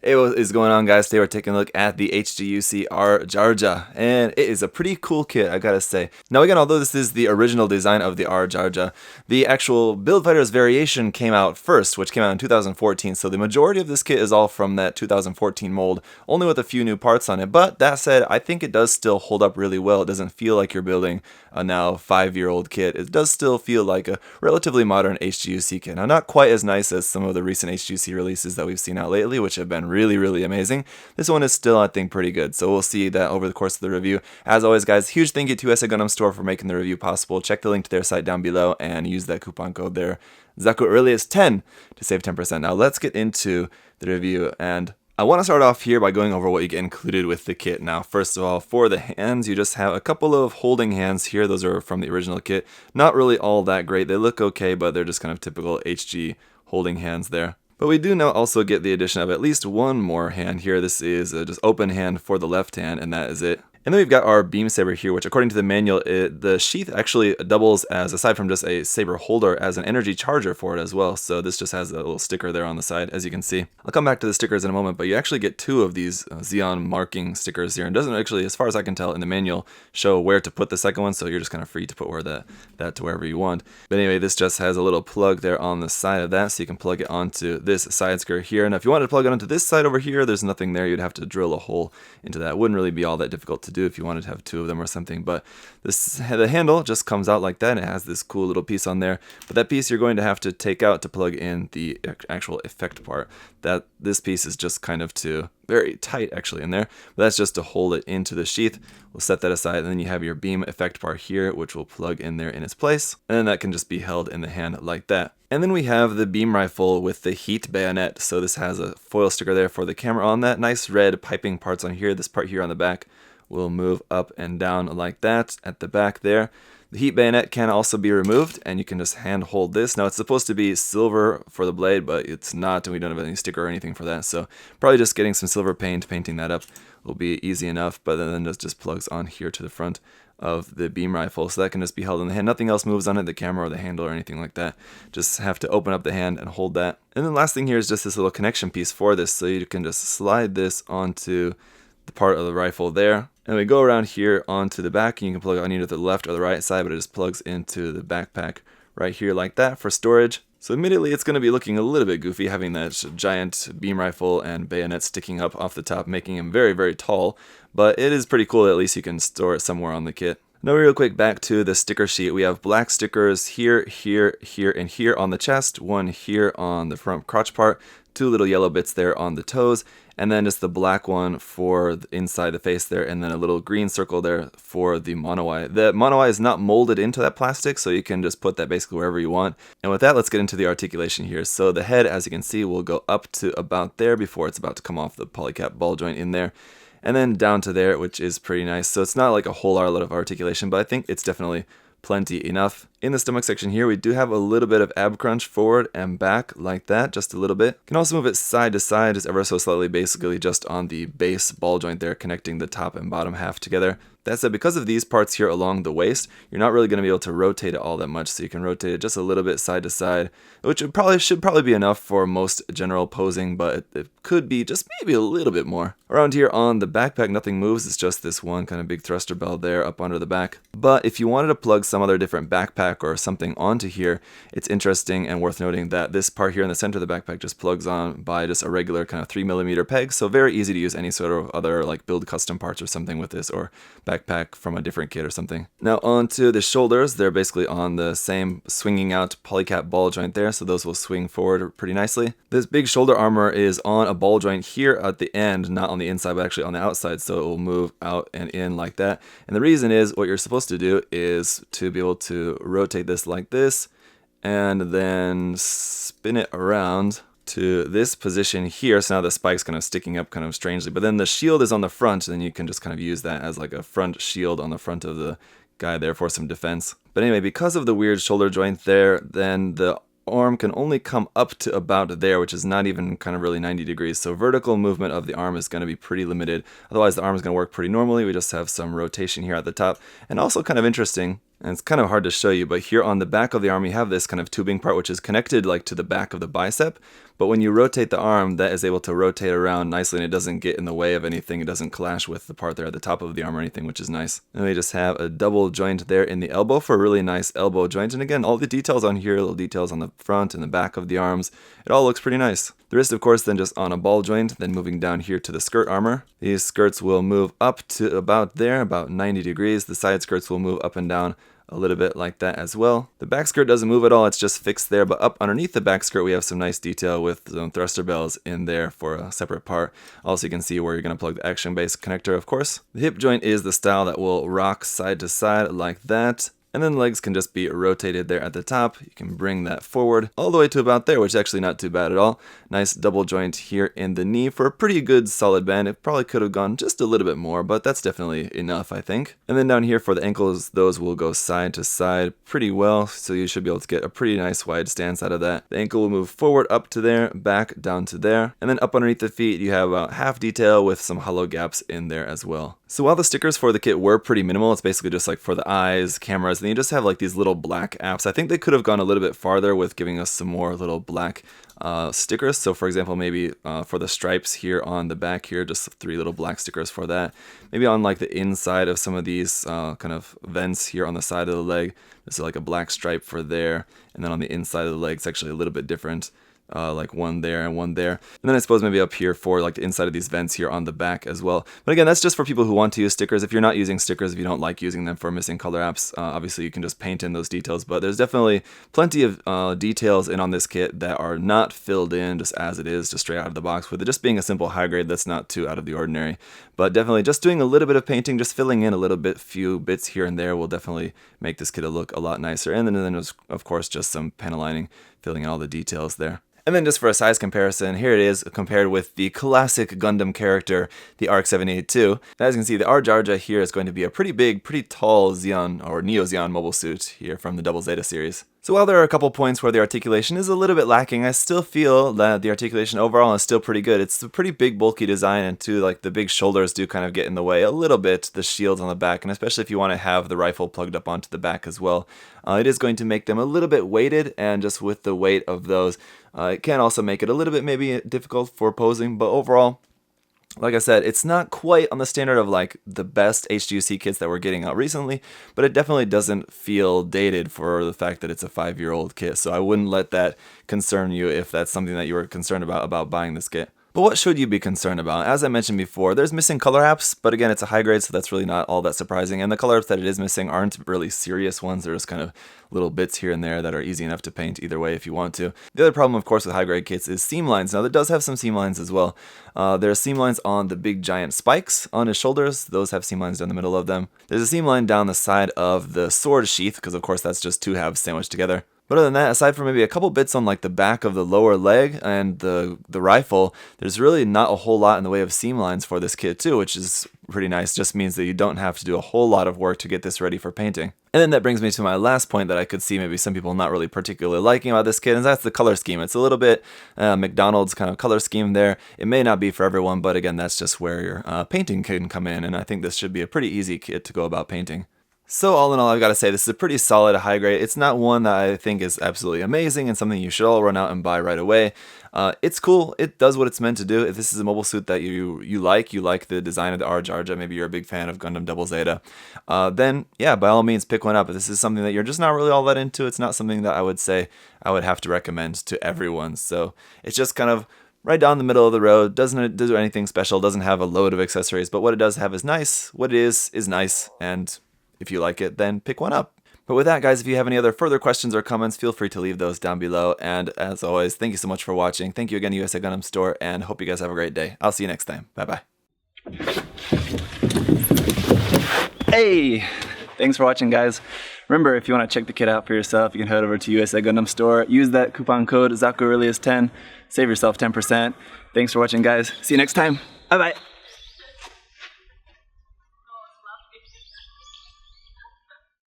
Hey, what is going on, guys? Today we're taking a look at the HGUC R-Jarja, and it is a pretty cool kit, I gotta say. Now again, although this is the original design of the R-Jarja, the actual Build Fighters variation came out first, which came out in 2014, so the majority of this kit is all from that 2014 mold, only with a few new parts on it. But that said, I think it does still hold up really well. It doesn't feel like you're building a now 5-year-old kit. It does still feel like a relatively modern HGUC kit. Now, not quite as nice as some of the recent HGUC releases that we've seen out lately, which have been really amazing. This one is still, I think, pretty good, so we'll see that over the course of the review. As always, guys, huge thank you to ZZ Gundam Store for making the review possible. Check the link to their site down below and use that coupon code there, ZakuAurelius 10, to save 10%. Now let's get into the review, and I want to start off here by going over what you get included with the kit. Now, first of all, for the hands, you just have a couple of holding hands here. Those are from the original kit. Not really all that great. They look okay, but they're just kind of typical HG holding hands there. But we do now also get the addition of at least one more hand here. This is just open hand for the left hand, and that is it. And then we've got our beam saber here, which according to the manual, the sheath actually doubles as, aside from just a saber holder, as an energy charger for it as well. So this just has a little sticker there on the side, as you can see. I'll come back to the stickers in a moment, but you actually get two of these Xeon marking stickers here. And doesn't actually, as far as I can tell in the manual, show where to put the second one, so you're just kind of free to put that to wherever you want. But anyway, this just has a little plug there on the side of that, so you can plug it onto this side skirt here. And if you wanted to plug it onto this side over here, there's nothing there. You'd have to drill a hole into that. It wouldn't really be all that difficult to do if you wanted to have two of them or something. But the handle just comes out like that. It has this cool little piece on there, but that piece you're going to have to take out to plug in the actual effect part. This piece is just kind of very tight actually in there, but that's just to hold it into the sheath. We'll set that aside, and then you have your beam effect part here, which will plug in there in its place, and then that can just be held in the hand like that. And then we have the beam rifle with the heat bayonet. So this has a foil sticker there for the camera on that. Nice red piping parts on here. This part here on the back will move up and down like that at the back there. The heat bayonet can also be removed, and you can just hand hold this. Now it's supposed to be silver for the blade, but it's not, and we don't have any sticker or anything for that. So probably just getting some silver paint, painting that up will be easy enough. But then it just plugs on here to the front of the beam rifle, so that can just be held in the hand. Nothing else moves on it, the camera or the handle or anything like that. Just have to open up the hand and hold that. And then the last thing here is just this little connection piece for this, so you can just slide this onto the part of the rifle there. And we go around here onto the back, and you can plug it on either the left or the right side, but it just plugs into the backpack right here like that for storage. So admittedly, it's going to be looking a little bit goofy having that giant beam rifle and bayonet sticking up off the top, making him very tall, but it is pretty cool that at least you can store it somewhere on the kit. Now real quick, back to the sticker sheet. We have black stickers here, and here on the chest, one here on the front crotch part, two little yellow bits there on the toes, and then just the black one for inside the face there, and then a little green circle there for the mono eye. The mono eye is not molded into that plastic, so you can just put that basically wherever you want. And with that, let's get into the articulation here. So the head, as you can see, will go up to about there before it's about to come off the polycap ball joint in there, and then down to there, which is pretty nice. So it's not like a whole lot of articulation, but I think it's definitely plenty enough. In the stomach section here, we do have a little bit of ab crunch forward and back like that, just a little bit. Can also move it side to side just ever so slightly, basically just on the base ball joint there, connecting the top and bottom half together. That said, because of these parts here along the waist, you're not really going to be able to rotate it all that much, so you can rotate it just a little bit side to side, which should probably be enough for most general posing, but it could be just maybe a little bit more. Around here on the backpack, nothing moves. It's just this one kind of big thruster bell there up under the back. But if you wanted to plug some other different backpack or something onto here, it's interesting and worth noting that this part here in the center of the backpack just plugs on by just a regular kind of 3mm peg, so very easy to use any sort of other like build custom parts or something with this, or backpack from a different kit or something. Now onto the shoulders, they're basically on the same swinging out polycap ball joint there, so those will swing forward pretty nicely. This big shoulder armor is on a ball joint here at the end, not on the inside but actually on the outside, so it will move out and in like that. And the reason is, what you're supposed to do is to be able to rotate this like this and then spin it around to this position here. So now the spike's kind of sticking up kind of strangely, but then the shield is on the front, and then you can just kind of use that as like a front shield on the front of the guy there for some defense. But anyway, because of the weird shoulder joint there, then the arm can only come up to about there, which is not even kind of really 90 degrees. So vertical movement of the arm is going to be pretty limited. Otherwise, the arm is going to work pretty normally. We just have some rotation here at the top. And also kind of interesting, And it's kind of hard to show you, but here on the back of the arm you have this kind of tubing part which is connected like to the back of the bicep. But when you rotate the arm, that is able to rotate around nicely and it doesn't get in the way of anything. It doesn't clash with the part there at the top of the arm or anything, which is nice. And we just have a double joint there in the elbow for a really nice elbow joint. And again, all the details on here, little details on the front and the back of the arms. It all looks pretty nice. The wrist, of course, then just on a ball joint, then moving down here to the skirt armor. These skirts will move up to about there, about 90 degrees. The side skirts will move up and down a little bit like that as well. The back skirt doesn't move at all, it's just fixed there, but up underneath the back skirt we have some nice detail with some thruster bells in there for a separate part. Also you can see where you're going to plug the action base connector, of course. The hip joint is the style that will rock side to side like that. And then the legs can just be rotated there at the top. You can bring that forward all the way to about there, which is actually not too bad at all. Nice double joint here in the knee for a pretty good solid bend. It probably could have gone just a little bit more, but that's definitely enough, I think. And then down here for the ankles, those will go side to side pretty well, so you should be able to get a pretty nice wide stance out of that. The ankle will move forward up to there, back down to there. And then up underneath the feet, you have about half detail with some hollow gaps in there as well. So while the stickers for the kit were pretty minimal, it's basically just like for the eyes, cameras, and then you just have like these little black apps. I think they could have gone a little bit farther with giving us some more little black stickers. So for example, maybe for the stripes here on the back here, just 3 little black stickers for that. Maybe on like the inside of some of these kind of vents here on the side of the leg, there's like a black stripe for there. And then on the inside of the leg, it's actually a little bit different. Like one there and one there. And then I suppose maybe up here for like the inside of these vents here on the back as well. But again, that's just for people who want to use stickers. If you're not using stickers, if you don't like using them for missing color apps, obviously you can just paint in those details. But there's definitely plenty of details in on this kit that are not filled in just as it is, just straight out of the box, with it just being a simple high grade that's not too out of the ordinary. But definitely just doing a little bit of painting, just filling in a little bit, few bits here and there will definitely make this kit look a lot nicer. And then there's, of course, just some panel lining, filling in all the details there. And then just for a size comparison, here it is compared with the classic Gundam character, the ARC-782. As you can see, the R-Jarja here is going to be a pretty big, pretty tall Zeon or Neo Zeon mobile suit here from the Double Zeta series. So while there are a couple points where the articulation is a little bit lacking, I still feel that the articulation overall is still pretty good. It's a pretty big, bulky design, and too, like the big shoulders do kind of get in the way a little bit, the shields on the back, and especially if you want to have the rifle plugged up onto the back as well. It is going to make them a little bit weighted, and just with the weight of those, it can also make it a little bit maybe difficult for posing, but overall, like I said, it's not quite on the standard of like the best HGUC kits that we're getting out recently, but it definitely doesn't feel dated for the fact that it's a 5-year-old kit. So I wouldn't let that concern you if that's something that you were concerned about buying this kit. But what should you be concerned about? As I mentioned before, there's missing color apps, but again, it's a high grade, so that's really not all that surprising. And the color apps that it is missing aren't really serious ones. They're just kind of little bits here and there that are easy enough to paint either way if you want to. The other problem, of course, with high grade kits is seam lines. Now, that does have some seam lines as well. There are seam lines on the big giant spikes on his shoulders. Those have seam lines down the middle of them. There's a seam line down the side of the sword sheath, because of course that's just 2 halves sandwiched together. But other than that, aside from maybe a couple bits on like the back of the lower leg and the rifle, there's really not a whole lot in the way of seam lines for this kit too, which is pretty nice. Just means that you don't have to do a whole lot of work to get this ready for painting. And then that brings me to my last point that I could see maybe some people not really particularly liking about this kit, and that's the color scheme. It's a little bit McDonald's kind of color scheme there. It may not be for everyone, but again, that's just where your painting can come in, and I think this should be a pretty easy kit to go about painting. So all in all, I've got to say this is a pretty solid high grade. It's not one that I think is absolutely amazing and something you should all run out and buy right away. It's cool. It does what it's meant to do. If this is a mobile suit that you like the design of the R-Jarja, maybe you're a big fan of Gundam Double Zeta, then yeah, by all means pick one up. If this is something that you're just not really all that into, it's not something that I would say I would have to recommend to everyone. So it's just kind of right down the middle of the road, doesn't do anything special, doesn't have a load of accessories, but what it does have is nice. What it is nice, and if you like it, then pick one up. But with that, guys, if you have any other further questions or comments, feel free to leave those down below. And as always, thank you so much for watching. Thank you again, USA Gundam Store, and hope you guys have a great day. I'll see you next time. Bye-bye. Hey! Thanks for watching, guys. Remember, if you want to check the kit out for yourself, you can head over to USA Gundam Store. Use that coupon code ZakuAurelius10. Save yourself 10%. Thanks for watching, guys. See you next time. Bye-bye.